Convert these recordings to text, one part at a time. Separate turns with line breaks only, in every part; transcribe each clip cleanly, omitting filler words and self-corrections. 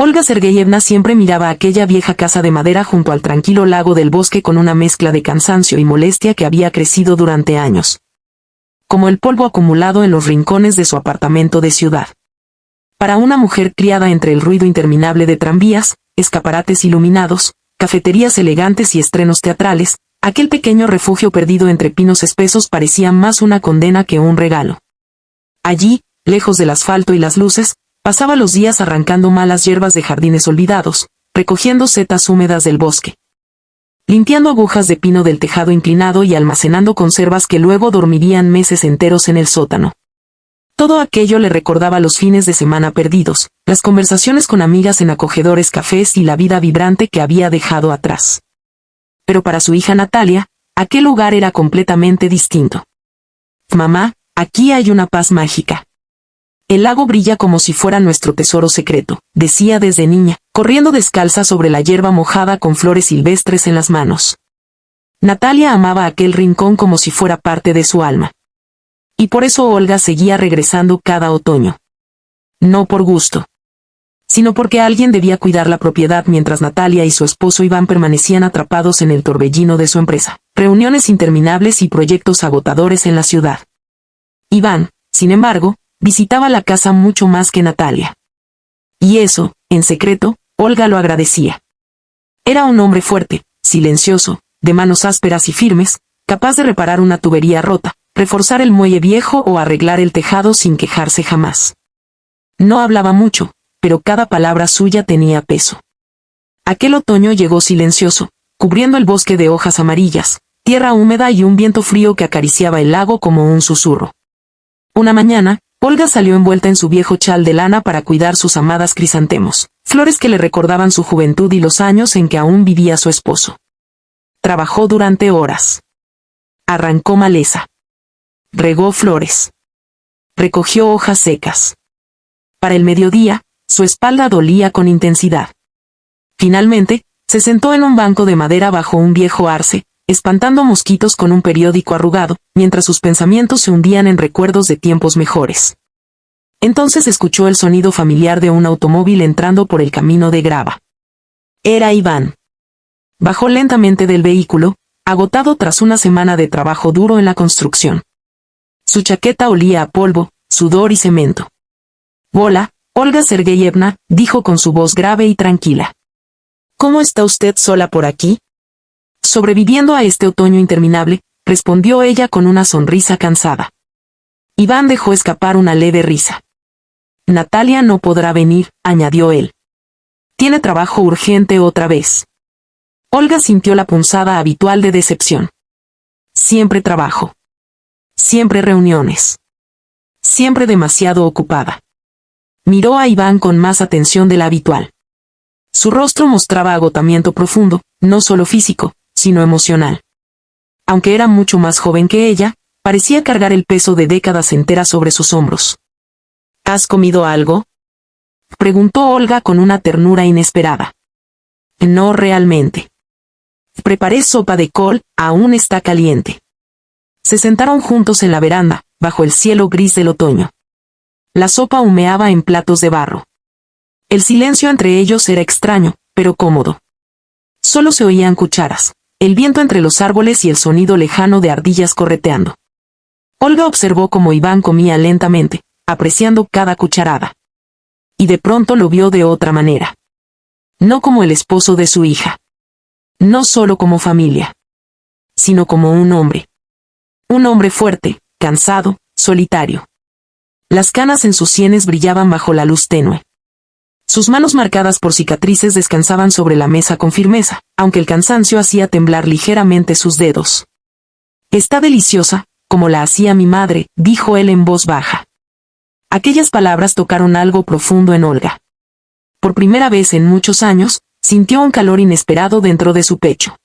Olga Sergeyevna siempre miraba aquella vieja casa de madera junto al tranquilo lago del bosque con una mezcla de cansancio y molestia que había crecido durante años, como el polvo acumulado en los rincones de su apartamento de ciudad. Para una mujer criada entre el ruido interminable de tranvías, escaparates iluminados, cafeterías elegantes y estrenos teatrales, aquel pequeño refugio perdido entre pinos espesos parecía más una condena que un regalo. Allí, lejos del asfalto y las luces, pasaba los días arrancando malas hierbas de jardines olvidados, recogiendo setas húmedas del bosque, limpiando agujas de pino del tejado inclinado y almacenando conservas que luego dormirían meses enteros en el sótano. Todo aquello le recordaba los fines de semana perdidos, las conversaciones con amigas en acogedores cafés y la vida vibrante que había dejado atrás. Pero para su hija Natalia, aquel lugar era completamente distinto. «Mamá, aquí hay una paz mágica. El lago brilla como si fuera nuestro tesoro secreto», decía desde niña, corriendo descalza sobre la hierba mojada con flores silvestres en las manos. Natalia amaba aquel rincón como si fuera parte de su alma. Y por eso Olga seguía regresando cada otoño. No por gusto, sino porque alguien debía cuidar la propiedad mientras Natalia y su esposo Iván permanecían atrapados en el torbellino de su empresa, reuniones interminables y proyectos agotadores en la ciudad. Iván, sin embargo, visitaba la casa mucho más que Natalia. Y eso, en secreto, Olga lo agradecía. Era un hombre fuerte, silencioso, de manos ásperas y firmes, capaz de reparar una tubería rota, reforzar el muelle viejo o arreglar el tejado sin quejarse jamás. No hablaba mucho, pero cada palabra suya tenía peso. Aquel otoño llegó silencioso, cubriendo el bosque de hojas amarillas, tierra húmeda y un viento frío que acariciaba el lago como un susurro. Una mañana, Olga salió envuelta en su viejo chal de lana para cuidar sus amadas crisantemos, flores que le recordaban su juventud y los años en que aún vivía su esposo. Trabajó durante horas. Arrancó maleza. Regó flores. Recogió hojas secas. Para el mediodía, su espalda dolía con intensidad. Finalmente, se sentó en un banco de madera bajo un viejo arce, espantando mosquitos con un periódico arrugado, mientras sus pensamientos se hundían en recuerdos de tiempos mejores. Entonces escuchó el sonido familiar de un automóvil entrando por el camino de grava. Era Iván. Bajó lentamente del vehículo, agotado tras una semana de trabajo duro en la construcción. Su chaqueta olía a polvo, sudor y cemento. «Hola, Olga Sergeyevna», dijo con su voz grave y tranquila. «¿Cómo está usted sola por aquí?» «Sobreviviendo a este otoño interminable», respondió ella con una sonrisa cansada. Iván dejó escapar una leve risa. «Natalia no podrá venir», añadió él. «Tiene trabajo urgente otra vez». Olga sintió la punzada habitual de decepción. Siempre trabajo. Siempre reuniones. Siempre demasiado ocupada. Miró a Iván con más atención de la habitual. Su rostro mostraba agotamiento profundo, no solo físico, sino emocional. Aunque era mucho más joven que ella, parecía cargar el peso de décadas enteras sobre sus hombros. «¿Has comido algo?», preguntó Olga con una ternura inesperada. «No realmente. Preparé sopa de col, aún está caliente». Se sentaron juntos en la veranda, bajo el cielo gris del otoño. La sopa humeaba en platos de barro. El silencio entre ellos era extraño, pero cómodo. Solo se oían cucharas, el viento entre los árboles y el sonido lejano de ardillas correteando. Olga observó cómo Iván comía lentamente, apreciando cada cucharada. Y de pronto lo vio de otra manera. No como el esposo de su hija. No solo como familia. Sino como un hombre. Un hombre fuerte, cansado, solitario. Las canas en sus sienes brillaban bajo la luz tenue. Sus manos marcadas por cicatrices descansaban sobre la mesa con firmeza, aunque el cansancio hacía temblar ligeramente sus dedos. «Está deliciosa, como la hacía mi madre», dijo él en voz baja. Aquellas palabras tocaron algo profundo en Olga. Por primera vez en muchos años, sintió un calor inesperado dentro de su pecho.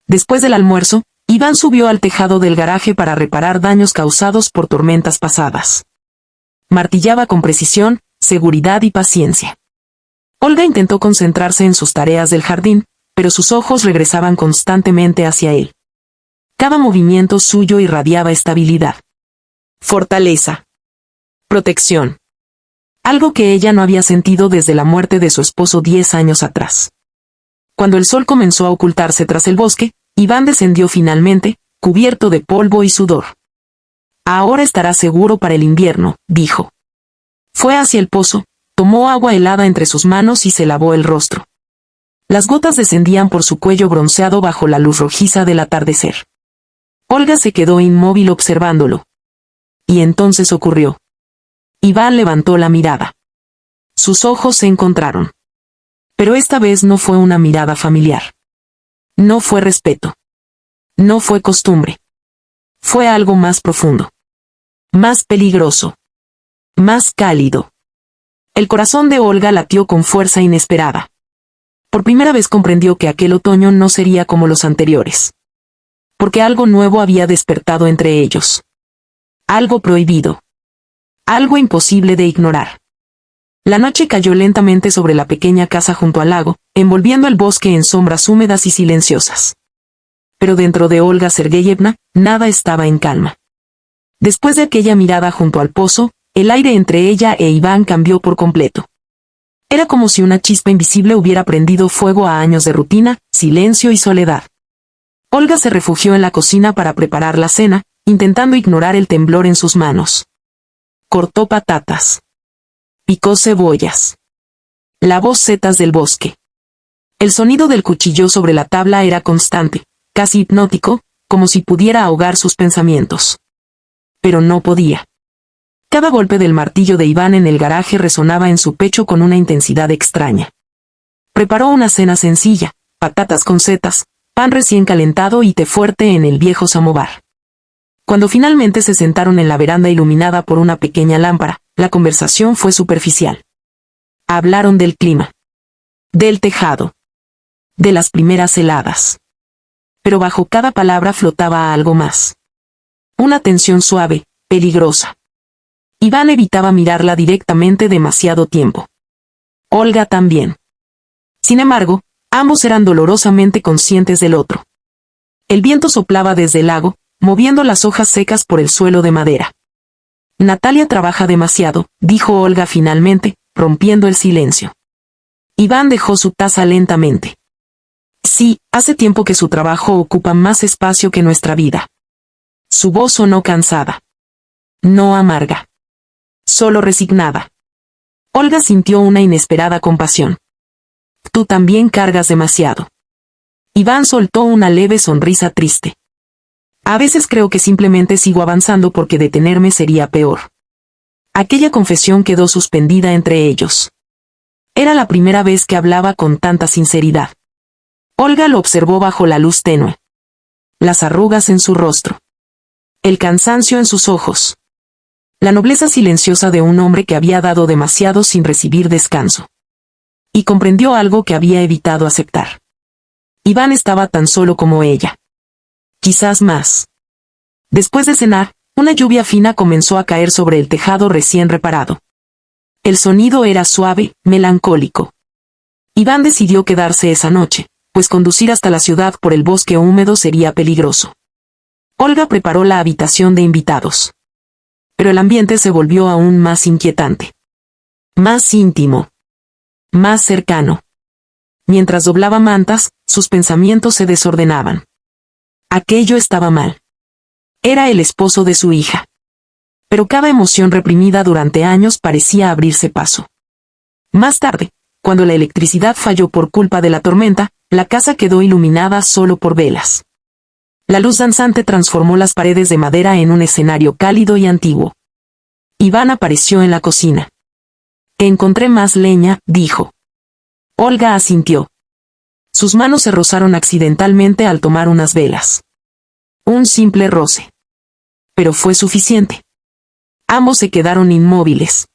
Después del almuerzo, Iván subió al tejado del garaje para reparar daños causados por tormentas pasadas. Martillaba con precisión, seguridad y paciencia. Olga intentó concentrarse en sus tareas del jardín, pero sus ojos regresaban constantemente hacia él. Cada movimiento suyo irradiaba estabilidad. Fortaleza. Protección. Algo que ella no había sentido desde la muerte de su esposo 10 años atrás. Cuando el sol comenzó a ocultarse tras el bosque, Iván descendió finalmente, cubierto de polvo y sudor. Ahora estará seguro para el invierno, dijo. Fue hacia el pozo, tomó agua helada entre sus manos y se lavó el rostro. Las gotas descendían por su cuello bronceado bajo la luz rojiza del atardecer. Olga se quedó inmóvil observándolo. Y entonces ocurrió. Iván levantó la mirada. Sus ojos se encontraron. Pero esta vez no fue una mirada familiar. No fue respeto. No fue costumbre. Fue algo más profundo. Más peligroso. Más cálido. El corazón de Olga latió con fuerza inesperada. Por primera vez comprendió que aquel otoño no sería como los anteriores. Porque algo nuevo había despertado entre ellos. Algo prohibido. Algo imposible de ignorar. La noche cayó lentamente sobre la pequeña casa junto al lago, envolviendo el bosque en sombras húmedas y silenciosas. Pero dentro de Olga Sergeyevna, nada estaba en calma. Después de aquella mirada junto al pozo, el aire entre ella e Iván cambió por completo. Era como si una chispa invisible hubiera prendido fuego a años de rutina, silencio y soledad. Olga se refugió en la cocina para preparar la cena, intentando ignorar el temblor en sus manos. Cortó patatas. Picó cebollas. Lavó setas del bosque. El sonido del cuchillo sobre la tabla era constante, casi hipnótico, como si pudiera ahogar sus pensamientos. Pero no podía. Cada golpe del martillo de Iván en el garaje resonaba en su pecho con una intensidad extraña. Preparó una cena sencilla, patatas con setas, pan recién calentado y té fuerte en el viejo samovar. Cuando finalmente se sentaron en la veranda iluminada por una pequeña lámpara, la conversación fue superficial. Hablaron del clima. Del tejado. De las primeras heladas. Pero bajo cada palabra flotaba algo más. Una tensión suave, peligrosa. Iván evitaba mirarla directamente demasiado tiempo. Olga también. Sin embargo, ambos eran dolorosamente conscientes del otro. El viento soplaba desde el lago, moviendo las hojas secas por el suelo de madera. Natalia trabaja demasiado, dijo Olga finalmente, rompiendo el silencio. Iván dejó su taza lentamente. Sí, hace tiempo que su trabajo ocupa más espacio que nuestra vida. Su voz sonó cansada. No amarga. Solo resignada. Olga sintió una inesperada compasión. Tú también cargas demasiado. Iván soltó una leve sonrisa triste. A veces creo que simplemente sigo avanzando porque detenerme sería peor. Aquella confesión quedó suspendida entre ellos. Era la primera vez que hablaba con tanta sinceridad. Olga lo observó bajo la luz tenue. Las arrugas en su rostro. El cansancio en sus ojos. La nobleza silenciosa de un hombre que había dado demasiado sin recibir descanso. Y comprendió algo que había evitado aceptar. Iván estaba tan solo como ella. Quizás más. Después de cenar, una lluvia fina comenzó a caer sobre el tejado recién reparado. El sonido era suave, melancólico. Iván decidió quedarse esa noche, pues conducir hasta la ciudad por el bosque húmedo sería peligroso. Olga preparó la habitación de invitados. Pero el ambiente se volvió aún más inquietante. Más íntimo. Más cercano. Mientras doblaba mantas, sus pensamientos se desordenaban. Aquello estaba mal. Era el esposo de su hija. Pero cada emoción reprimida durante años parecía abrirse paso. Más tarde, cuando la electricidad falló por culpa de la tormenta, la casa quedó iluminada solo por velas. La luz danzante transformó las paredes de madera en un escenario cálido y antiguo. Iván apareció en la cocina. Encontré más leña, dijo. Olga asintió. Sus manos se rozaron accidentalmente al tomar unas velas. Un simple roce. Pero fue suficiente. Ambos se quedaron inmóviles.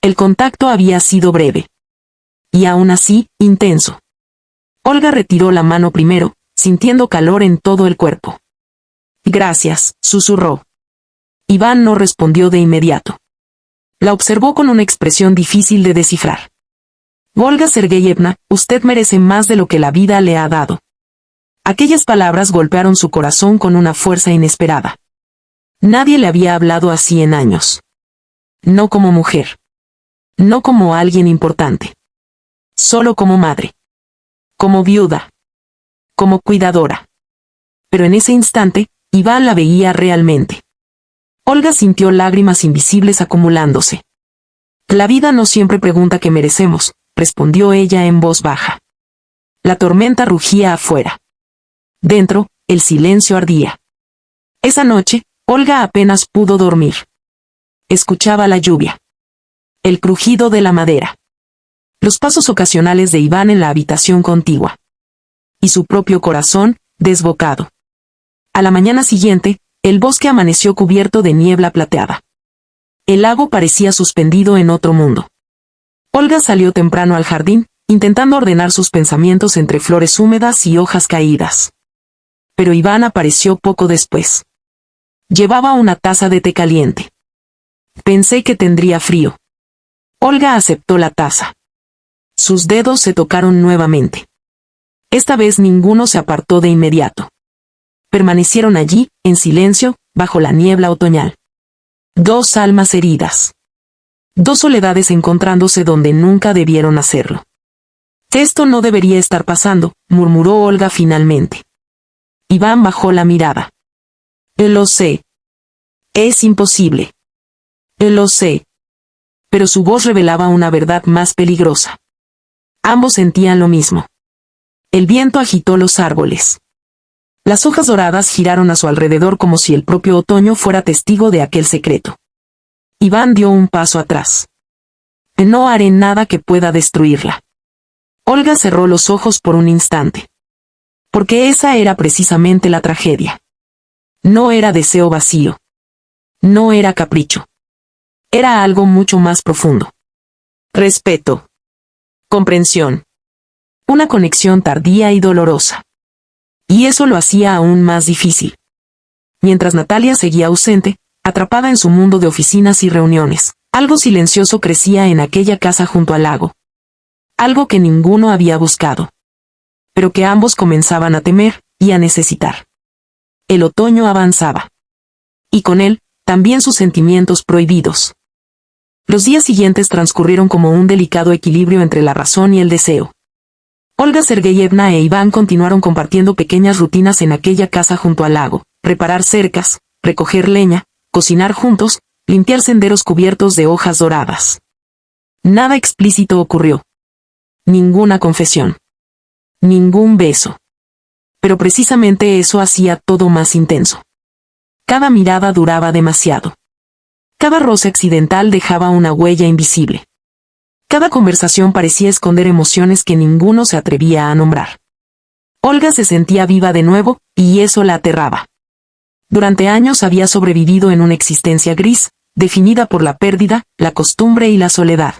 El contacto había sido breve. Y aún así, intenso. Olga retiró la mano primero, sintiendo calor en todo el cuerpo. Gracias, susurró. Iván no respondió de inmediato. La observó con una expresión difícil de descifrar. Olga Sergeyevna, usted merece más de lo que la vida le ha dado. Aquellas palabras golpearon su corazón con una fuerza inesperada. Nadie le había hablado así en años. No como mujer. No como alguien importante. Solo como madre. Como viuda. Como cuidadora. Pero en ese instante, Iván la veía realmente. Olga sintió lágrimas invisibles acumulándose. La vida no siempre pregunta qué merecemos, respondió ella en voz baja. La tormenta rugía afuera. Dentro, el silencio ardía. Esa noche, Olga apenas pudo dormir. Escuchaba la lluvia. El crujido de la madera. Los pasos ocasionales de Iván en la habitación contigua. Y su propio corazón, desbocado. A la mañana siguiente, el bosque amaneció cubierto de niebla plateada. El lago parecía suspendido en otro mundo. Olga salió temprano al jardín, intentando ordenar sus pensamientos entre flores húmedas y hojas caídas. Pero Iván apareció poco después. Llevaba una taza de té caliente. Pensé que tendría frío. Olga aceptó la taza. Sus dedos se tocaron nuevamente. Esta vez ninguno se apartó de inmediato. Permanecieron allí, en silencio, bajo la niebla otoñal. Dos almas heridas. Dos soledades encontrándose donde nunca debieron hacerlo. Esto no debería estar pasando, murmuró Olga finalmente. Iván bajó la mirada. Lo sé. Es imposible. Lo sé. Pero su voz revelaba una verdad más peligrosa. Ambos sentían lo mismo. El viento agitó los árboles. Las hojas doradas giraron a su alrededor como si el propio otoño fuera testigo de aquel secreto. Iván dio un paso atrás. No haré nada que pueda destruirla. Olga cerró los ojos por un instante. Porque esa era precisamente la tragedia. No era deseo vacío. No era capricho. Era algo mucho más profundo. Respeto. Comprensión. Una conexión tardía y dolorosa. Y eso lo hacía aún más difícil. Mientras Natalia seguía ausente, atrapada en su mundo de oficinas y reuniones, algo silencioso crecía en aquella casa junto al lago. Algo que ninguno había buscado. Pero que ambos comenzaban a temer, y a necesitar. El otoño avanzaba. Y con él, también sus sentimientos prohibidos. Los días siguientes transcurrieron como un delicado equilibrio entre la razón y el deseo. Olga Sergeyevna e Iván continuaron compartiendo pequeñas rutinas en aquella casa junto al lago, reparar cercas, recoger leña, cocinar juntos, limpiar senderos cubiertos de hojas doradas. Nada explícito ocurrió. Ninguna confesión. Ningún beso. Pero precisamente eso hacía todo más intenso. Cada mirada duraba demasiado. Cada roce accidental dejaba una huella invisible. Cada conversación parecía esconder emociones que ninguno se atrevía a nombrar. Olga se sentía viva de nuevo, y eso la aterraba. Durante años había sobrevivido en una existencia gris, definida por la pérdida, la costumbre y la soledad.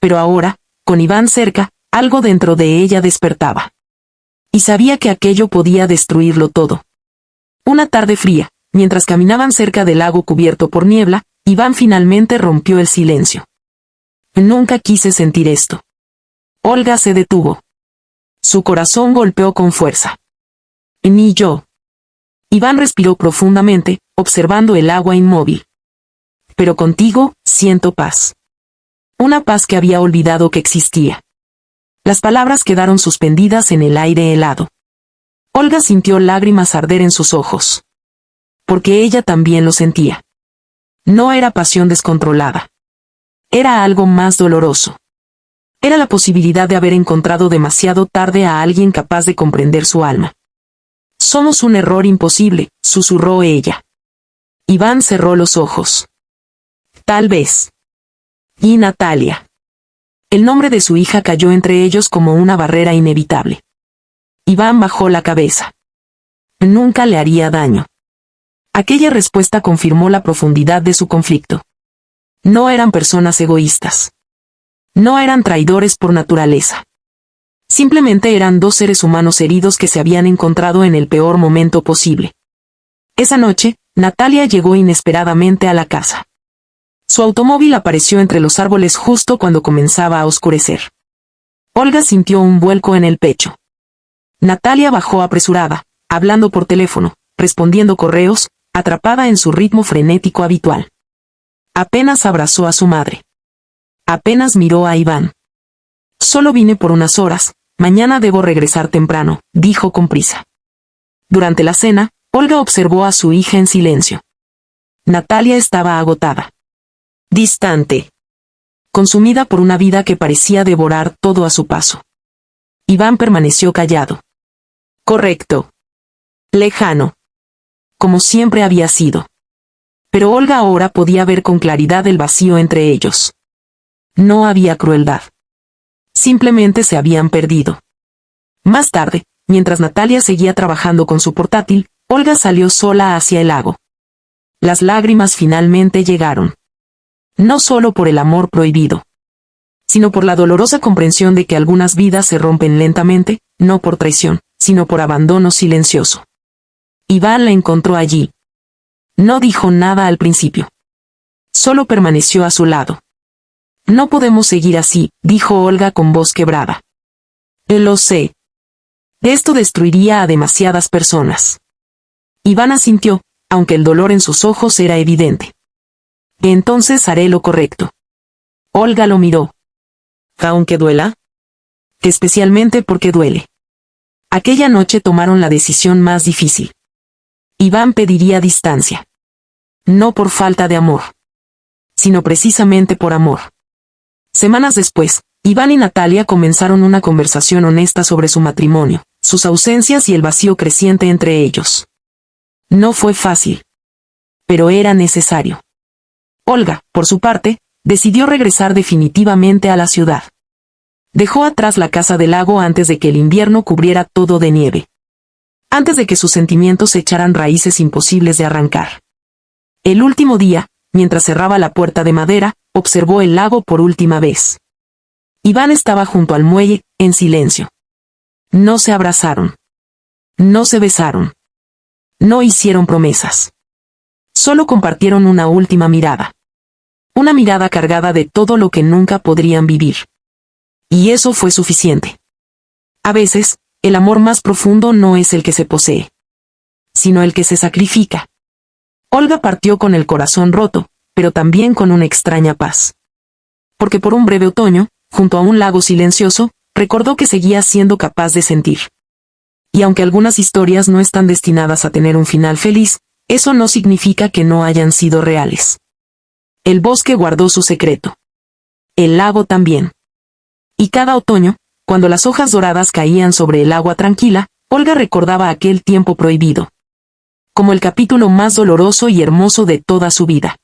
Pero ahora, con Iván cerca, algo dentro de ella despertaba. Y sabía que aquello podía destruirlo todo. Una tarde fría, mientras caminaban cerca del lago cubierto por niebla, Iván finalmente rompió el silencio. Nunca quise sentir esto. Olga se detuvo. Su corazón golpeó con fuerza. Ni yo. Iván respiró profundamente, observando el agua inmóvil. Pero contigo, siento paz. Una paz que había olvidado que existía. Las palabras quedaron suspendidas en el aire helado. Olga sintió lágrimas arder en sus ojos. Porque ella también lo sentía. No era pasión descontrolada. Era algo más doloroso. Era la posibilidad de haber encontrado demasiado tarde a alguien capaz de comprender su alma. Somos un error imposible, susurró ella. Iván cerró los ojos. Tal vez. Y Natalia. El nombre de su hija cayó entre ellos como una barrera inevitable. Iván bajó la cabeza. Nunca le haría daño. Aquella respuesta confirmó la profundidad de su conflicto. No eran personas egoístas. No eran traidores por naturaleza. Simplemente eran dos seres humanos heridos que se habían encontrado en el peor momento posible. Esa noche, Natalia llegó inesperadamente a la casa. Su automóvil apareció entre los árboles justo cuando comenzaba a oscurecer. Olga sintió un vuelco en el pecho. Natalia bajó apresurada, hablando por teléfono, respondiendo correos, atrapada en su ritmo frenético habitual. Apenas abrazó a su madre. Apenas miró a Iván. Solo vine por unas horas, mañana debo regresar temprano, dijo con prisa. Durante la cena, Olga observó a su hija en silencio. Natalia estaba agotada. Distante. Consumida por una vida que parecía devorar todo a su paso. Iván permaneció callado. Correcto. Lejano. Como siempre había sido. Pero Olga ahora podía ver con claridad el vacío entre ellos. No había crueldad. Simplemente se habían perdido. Más tarde, mientras Natalia seguía trabajando con su portátil, Olga salió sola hacia el lago. Las lágrimas finalmente llegaron. No solo por el amor prohibido, sino por la dolorosa comprensión de que algunas vidas se rompen lentamente, no por traición, sino por abandono silencioso. Iván la encontró allí. No dijo nada al principio. Solo permaneció a su lado. No podemos seguir así, dijo Olga con voz quebrada. Lo sé. Esto destruiría a demasiadas personas. Iván asintió, aunque el dolor en sus ojos era evidente. Entonces haré lo correcto. Olga lo miró. ¿Aunque duela? Especialmente porque duele. Aquella noche tomaron la decisión más difícil. Iván pediría distancia. No por falta de amor, sino precisamente por amor. Semanas después, Iván y Natalia comenzaron una conversación honesta sobre su matrimonio, sus ausencias y el vacío creciente entre ellos. No fue fácil, pero era necesario. Olga, por su parte, decidió regresar definitivamente a la ciudad. Dejó atrás la casa del lago antes de que el invierno cubriera todo de nieve. Antes de que sus sentimientos echaran raíces imposibles de arrancar. El último día, mientras cerraba la puerta de madera, observó el lago por última vez. Iván estaba junto al muelle, en silencio. No se abrazaron. No se besaron. No hicieron promesas. Solo compartieron una última mirada. Una mirada cargada de todo lo que nunca podrían vivir. Y eso fue suficiente. A veces, el amor más profundo no es el que se posee, sino el que se sacrifica. Olga partió con el corazón roto, pero también con una extraña paz. Porque por un breve otoño, junto a un lago silencioso, recordó que seguía siendo capaz de sentir. Y aunque algunas historias no están destinadas a tener un final feliz, eso no significa que no hayan sido reales. El bosque guardó su secreto. El lago también. Y cada otoño, cuando las hojas doradas caían sobre el agua tranquila, Olga recordaba aquel tiempo prohibido. Como el capítulo más doloroso y hermoso de toda su vida.